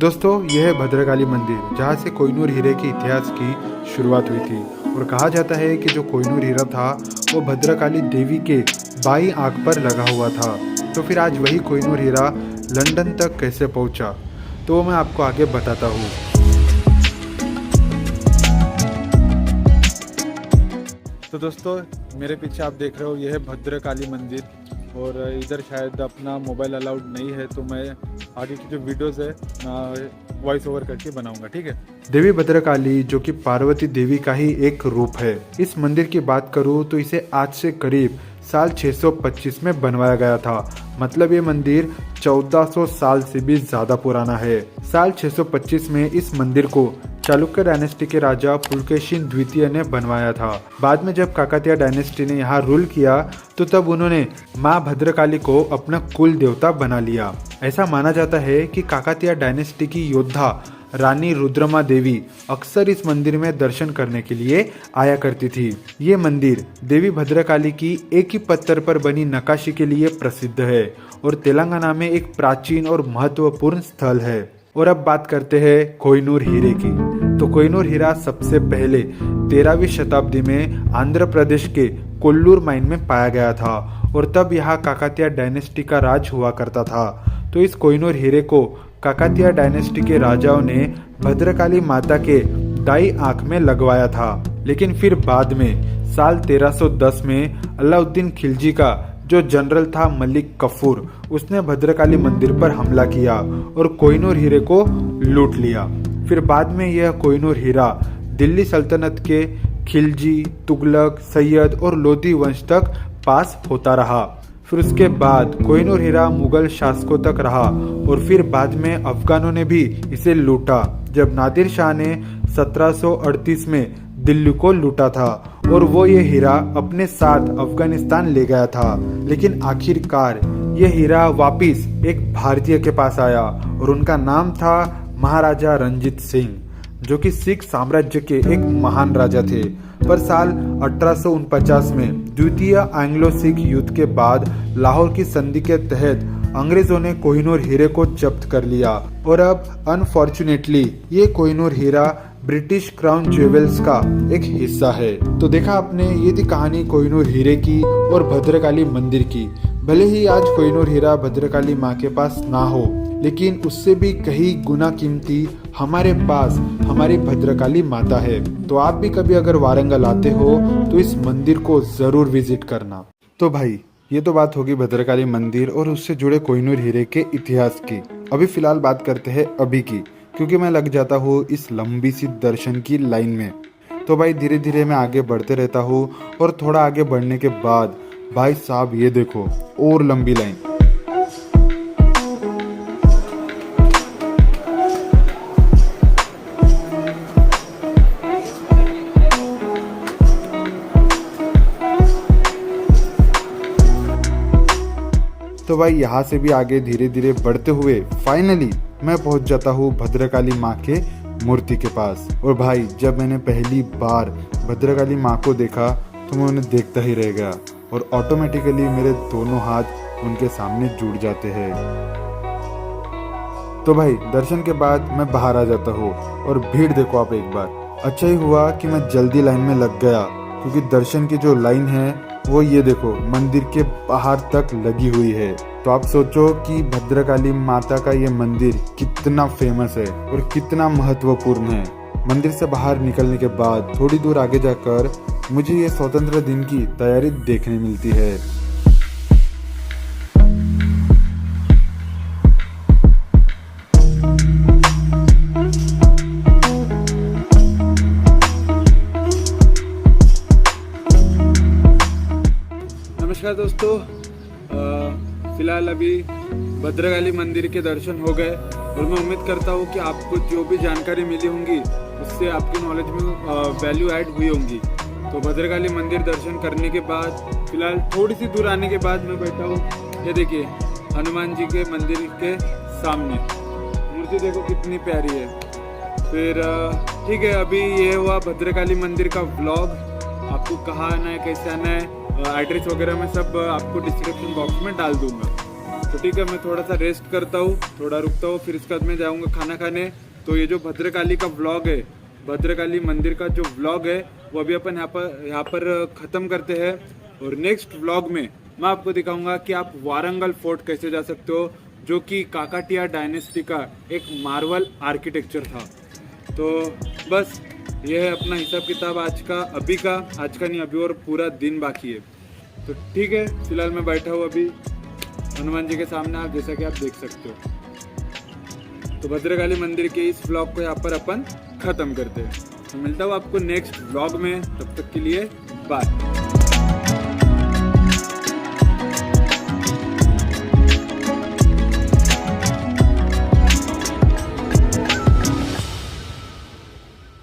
दोस्तों, यह है भद्रकाली मंदिर, जहाँ से कोहिनूर हीरे के इतिहास की शुरुआत हुई थी। और कहा जाता है कि जो कोहिनूर हीरा था वो भद्रकाली देवी के बाईं आंख पर लगा हुआ था। तो फिर आज वही कोहिनूर हीरा लंदन तक कैसे पहुँचा, तो वो मैं आपको आगे बताता हूँ। तो दोस्तों, मेरे पीछे आप देख रहे हो, यह है भद्रकाली मंदिर। और इधर शायद अपना मोबाइल अलाउड नहीं है, तो मैं आगे की जो वीडियोज़ है वॉइस ओवर करके बनाऊंगा, ठीक है। देवी भद्रकाली जो कि पार्वती देवी का ही एक रूप है। इस मंदिर की बात करूँ तो इसे आज से करीब साल 625 में बनवाया गया था। मतलब ये मंदिर 1400 साल से भी ज़्यादा पुराना है। साल 625 में इस मंदिर को चालुक्य डायनेस्टी के राजा पुलकेशिन द्वितीय ने बनवाया था। बाद में जब काकतीय डायनेस्टी ने यहाँ रूल किया तो तब उन्होंने माँ भद्रकाली को अपना कुल देवता बना लिया। ऐसा माना जाता है कि काकतीय डायनेस्टी की योद्धा रानी रुद्रमा देवी अक्सर इस मंदिर में दर्शन करने के लिए आया करती थी। ये मंदिर देवी भद्रकाली की एक ही पत्थर पर बनी नक्काशी के लिए प्रसिद्ध है और तेलंगाना में एक प्राचीन और महत्वपूर्ण स्थल है। और अब बात करते हैं कोहिनूर हीरे की। तो कोहिनूर हीरा सबसे पहले 13वीं शताब्दी में आंध्र प्रदेश के कोल्लूर माइन में पाया गया था और तब यहाँ काकतीय डायनेस्टी का राज हुआ करता था। तो इस कोहिनूर हीरे को काकतीय डायनेस्टी के राजाओं ने भद्रकाली माता के दाई आंख में लगवाया था। लेकिन फिर बाद में साल 1310 में अलाउद्दीन खिलजी का जो जनरल था मलिक कफूर, उसने भद्रकाली मंदिर पर हमला किया और कोहिनूर हीरे को लूट लिया। फिर बाद में यह कोहिनूर हीरा दिल्ली सल्तनत के खिलजी, तुगलक, सैयद और लोधी वंश तक पास होता रहा। फिर उसके बाद कोहिनूर हीरा मुगल शासकों तक रहा और फिर बाद में अफगानों ने भी इसे लूटा, जब नादिर शाह ने 1738 में दिल्ली को लूटा था और वो ये हीरा अपने साथ अफगानिस्तान ले गया था। लेकिन आखिरकार ये हीरा वापिस एक भारतीय के पास आया और उनका नाम था महाराजा रंजीत सिंह, जो कि सिख साम्राज्य के एक महान राजा थे। पर साल 1849 में द्वितीय एंग्लो सिख युद्ध के बाद लाहौर की संधि के तहत अंग्रेजों ने कोहिनूर हीरे को जब्त कर लिया और अब अनफॉर्चुनेटली ये कोहिनूर हीरा ब्रिटिश क्राउन ज्वेल्स का एक हिस्सा है। तो देखा आपने, ये थी कहानी कोहिनूर हीरे की और भद्रकाली मंदिर की। भले ही आज कोहिनूर हीरा भद्रकाली माँ के पास ना हो, लेकिन उससे भी कहीं गुना कीमती हमारे पास हमारी भद्रकाली माता है। तो आप भी कभी अगर वारंगल आते हो तो इस मंदिर को जरूर विजिट करना। तो भाई, ये तो बात होगी भद्रकाली मंदिर और उससे जुड़े कोहिनूर हीरे के इतिहास की। अभी फिलहाल बात करते हैं अभी की, क्योंकि मैं लग जाता हूँ इस लंबी सी दर्शन की लाइन में। तो भाई धीरे धीरे मैं आगे बढ़ते रहता हूँ और थोड़ा आगे बढ़ने के बाद भाई साहब ये देखो और लंबी लाइन। तो भाई यहाँ से भी आगे धीरे धीरे बढ़ते हुए फाइनली मैं पहुँच जाता हूँ भद्रकाली माँ के मूर्ति के पास। और भाई जब मैंने पहली बार भद्रकाली माँ को देखा तो मैं उन्हें देखता ही रह गया और ऑटोमेटिकली मेरे दोनों हाथ उनके सामने जुड़ जाते हैं। तो भाई दर्शन के बाद मैं बाहर आ जाता हूँ और भीड़ देखो आप एक बार। अच्छा ही हुआ कि मैं जल्दी लाइन में लग गया, क्योंकि दर्शन की जो लाइन है वो ये देखो मंदिर के बाहर तक लगी हुई है। तो आप सोचो कि भद्रकाली माता का ये मंदिर कितना फेमस है और कितना महत्वपूर्ण है। मंदिर से बाहर निकलने के बाद थोड़ी दूर आगे जाकर मुझे ये स्वतंत्रता दिन की तैयारी देखने मिलती है। नमस्कार दोस्तों, फिलहाल अभी भद्रकाली मंदिर के दर्शन हो गए और मैं उम्मीद करता हूँ कि आपको जो भी जानकारी मिली होंगी उससे आपकी नॉलेज में वैल्यू ऐड हुई होंगी। तो भद्रकाली मंदिर दर्शन करने के बाद फिलहाल थोड़ी सी दूर आने के बाद मैं बैठा हूँ, ये देखिए हनुमान जी के मंदिर के सामने। मूर्ति देखो कितनी प्यारी है। फिर ठीक है, अभी ये हुआ भद्रकाली मंदिर का व्लॉग। आपको कहाँ आना है, कैसे आना है, एड्रेस वगैरह मैं सब आपको डिस्क्रिप्शन बॉक्स में डाल दूंगा। तो ठीक है, मैं थोड़ा सा रेस्ट करता हूँ, थोड़ा रुकता हूँ, फिर इसके बाद मैं जाऊँगा खाना खाने। तो ये जो भद्रकाली का व्लॉग है, भद्रकाली मंदिर का जो व्लॉग है वो अभी अपन यहाँ पर ख़त्म करते हैं। और नेक्स्ट व्लॉग में मैं आपको दिखाऊंगा कि आप वारंगल फोर्ट कैसे जा सकते हो, जो कि काकाटिया डायनेस्टी का एक मार्वल आर्किटेक्चर था। तो बस ये है अपना हिसाब किताब आज का नहीं, अभी और पूरा दिन बाकी है। तो ठीक है, फिलहाल मैं बैठा हूँ अभी हनुमान जी के सामने, आप जैसा कि आप देख सकते हो। तो भद्रकाली मंदिर के इस व्लॉग को यहाँ पर अपन ख़त्म करते हैं। तो मिलता हूँ आपको नेक्स्ट व्लॉग में, तब तक के लिए बाय।